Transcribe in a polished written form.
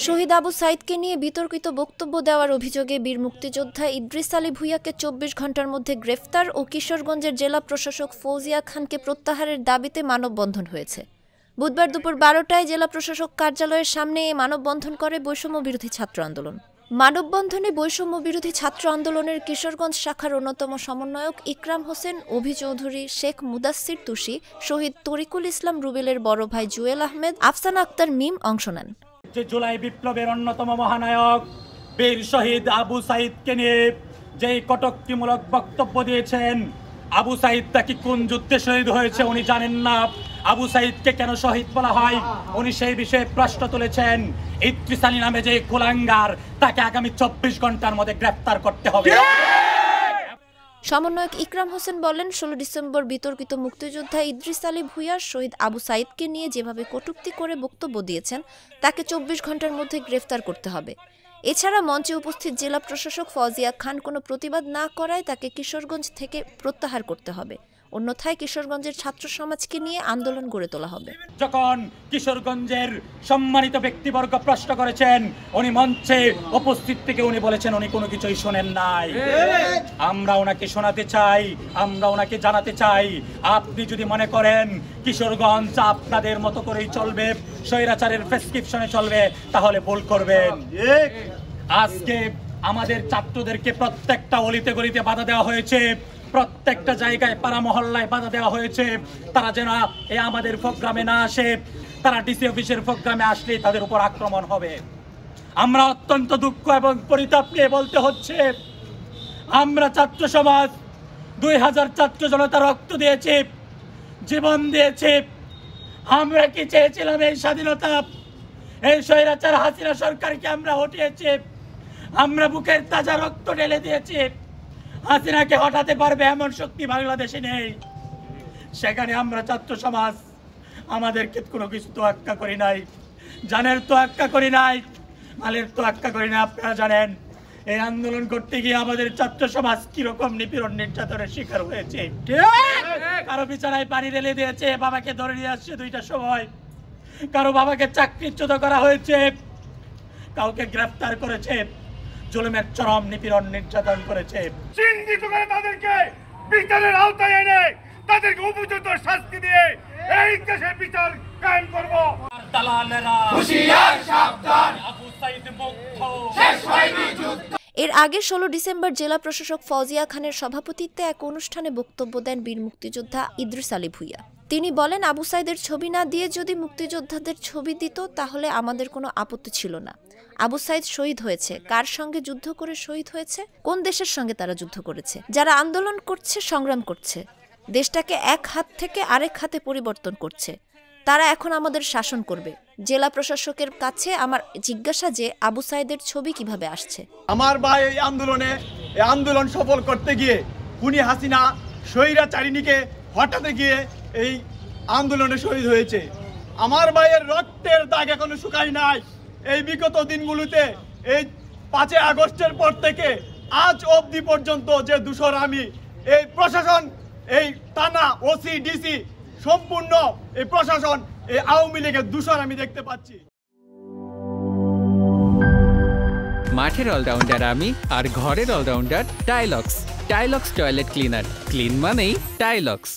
শহীদ আবু সাইদকে নিয়ে বিতর্কিত বক্তব্য দেওয়ার অভিযোগে বীর মুক্তিযোদ্ধা ইদ্রিস আলী ভূঁইয়াকে ২৪ ঘণ্টার মধ্যে গ্রেফতার ও কিশোরগঞ্জের জেলা প্রশাসক ফৌজিয়া খানকে প্রত্যাহারের দাবিতে মানববন্ধন হয়েছে। বুধবার দুপুর ১২টায় জেলা প্রশাসক কার্যালয়ের সামনে এ মানববন্ধন করে বৈষম্য বিরোধী ছাত্র আন্দোলন। মানববন্ধনে বৈষম্য বিরোধী ছাত্র আন্দোলনের কিশোরগঞ্জ শাখার অন্যতম সমন্বয়ক ইকরাম হোসেন, অভি চৌধুরী, শেখ মুদাসসির তুষি, শহীদ তরিকুল ইসলাম রুবেলের বড় ভাই জুয়েল আহমেদ, আফসানা আক্তার মিম অংশ নেন। জুলাই বিপ্লবের অন্যতম মহানায়ক বীর শহীদ আবু সাইদকে নিয়ে যে কটূক্তিমূলক বক্তব্য দিয়েছেন, আবু সাইদ নাকি কোন যুদ্ধে শহীদ হয়েছে উনি জানেন না। আবু সাইদকে কেন শহীদ বলা হয় উনি সেই বিষয়ে প্রশ্ন তুলেছেন। ইদ্রিস আলী নামে যে কুলাঙ্গার, তাকে আগামী ২৪ ঘন্টার মধ্যে গ্রেফতার করতে হবে। সমন্বয়ক ইকরাম হোসেন বলেন, ১৬ ডিসেম্বর বিতর্কিত মুক্তিযোদ্ধা ইদ্রিস আলী ভূঁইয়া শহীদ আবু সাইদকে নিয়ে যেভাবে কটূক্তি করে বক্তব্য দিয়েছেন, তাকে ২৪ ঘণ্টার মধ্যে গ্রেফতার করতে হবে। এছাড়া মঞ্চে উপস্থিত জেলা প্রশাসক ফৌজিয়া খান কোনো প্রতিবাদ না করায় তাকে কিশোরগঞ্জ থেকে প্রত্যাহার করতে হবে, অন্যথায় কিশোরগঞ্জের ছাত্র সমাজকে নিয়ে আন্দোলন গড়ে তোলা হবে। যখন কিশোরগঞ্জের সম্মানিত ব্যক্তিবর্গ প্রশ্ন করেছেন, উনি মঞ্চে উপস্থিত থেকে উনি বলেছেন উনি কোনো কিছুই শোনেন নাই। আমরা ওনাকে শোনাতে চাই, আমরা ওনাকে জানাতে চাই, আপনি যদি মনে করেন কিশোরগঞ্জ আপনাদের মতো করেই চলবে, স্বৈরাচারের প্রেসক্রিপশনে চলবে, তাহলে ভুল করবেন। আজকে আমাদের ছাত্রদেরকে প্রত্যেকটা অলিতে গলিতে বাধা দেওয়া হয়েছে, প্রত্যেকটা জায়গায় পাড়া মহল্লায় বাধা দেওয়া হয়েছে। তারা যেন এই আমাদের প্রোগ্রামে না আসে, তারা ডিসি অফিসের প্রোগ্রামে আসলে তাদের উপর আক্রমণ হবে। আমরা অত্যন্ত দুঃখ এবং পরিতাপ নিয়ে বলতে হচ্ছে, আমরা ছাত্র সমাজ ২০০০ ছাত্র জনতা রক্ত দিয়েছে, জীবন দিয়েছে। আমরা কি চেয়েছিলাম এই স্বাধীনতা? এই স্বৈরাচার হাসিনা সরকারকে আমরা হটিয়েছি, আমরা বুকের তাজা রক্ত ঢেলে দিয়েছি। হাসিনাকে হটাতে পারবে এমন শক্তি বাংলাদেশে নেই। সেখানে আমরা ছাত্র সমাজ আমাদেরকে কোনো কিছু তোয়াক্কা করি নাই, জানের তোয়াক্কা করি নাই, মালের তোয়াক্কা করি না। আপনারা জানেন এই আন্দোলন করতে গিয়ে আমাদের ছাত্র সমাজ কিরকম নিপীড়ন নির্যাতনের শিকার হয়েছে। কারো বিছানায় পানি ঢেলে দিয়েছে, বাবাকে ধরে নিয়ে আসছে ২টার সময়, কারো বাবাকে চাকরিচ্যুত করা হয়েছে, কাউকে গ্রেফতার করেছে, জুলুমের চরম নিপীড়ন নির্যাতন করেছে। চিহ্নিত করে তাদেরকে বিচারের আওতায় এনে তাদেরকে উপযুক্ত শাস্তি দিয়ে এই দেশের বিচার কায়েম করব। দালালেরা হুঁশিয়ার, সাবধান, আবু সাইদ মুক্ত, শেষ হয়নি যুদ্ধ। এর আগে ১৬ ডিসেম্বর জেলা প্রশাসক ফৌজিয়া খানের সভাপতিত্বে এক অনুষ্ঠানে বক্তব্য দেন বীর মুক্তিযোদ্ধা ইদ্রিস আলী ভূঁইয়া। তিনি বলেন, আবু সাইদের ছবি না দিয়ে যদি মুক্তিযোদ্ধাদের ছবি দিত তাহলে আমাদের কোনো আপত্তি ছিল না। আবু সাইদ শহীদ হয়েছে, কার সঙ্গে যুদ্ধ করে শহীদ হয়েছে, কোন দেশের সঙ্গে তারা যুদ্ধ করেছে? যারা আন্দোলন করছে, সংগ্রাম করছে, দেশটাকে এক হাত থেকে আরেক হাতে পরিবর্তন করছে, তারা এখন আমাদের শাসন করবে। জেলা প্রশাসকের কাছে আমার জিজ্ঞাসা যে আবু সাইদের ছবি কিভাবে আসছে। আমার ভাই এই আন্দোলন সফল করতে গিয়ে খুনি হাসিনা স্বৈরাচারিণীকে হটাতে গিয়ে এই আন্দোলনে শহীদ হয়েছে। আমার ভাইয়ের রক্তের দাগ এখনো শুকায় নাই। এই বিগত দিনগুলোতে এই ৫ই আগস্টের পর থেকে আজ অবধি পর্যন্ত যে দূষর আমি এই প্রশাসন, এই থানা, ওসি, ডিসি, সম্পূর্ণ এই প্রশাসন, এই আওয়ামী লীগের দূষর আমি দেখতে পাচ্ছি। মাঠের অলরাউন্ডার আমি, আর ঘরের allrounder Tilex. Tilex toilet cleaner, clean মানেই টাইলক্স।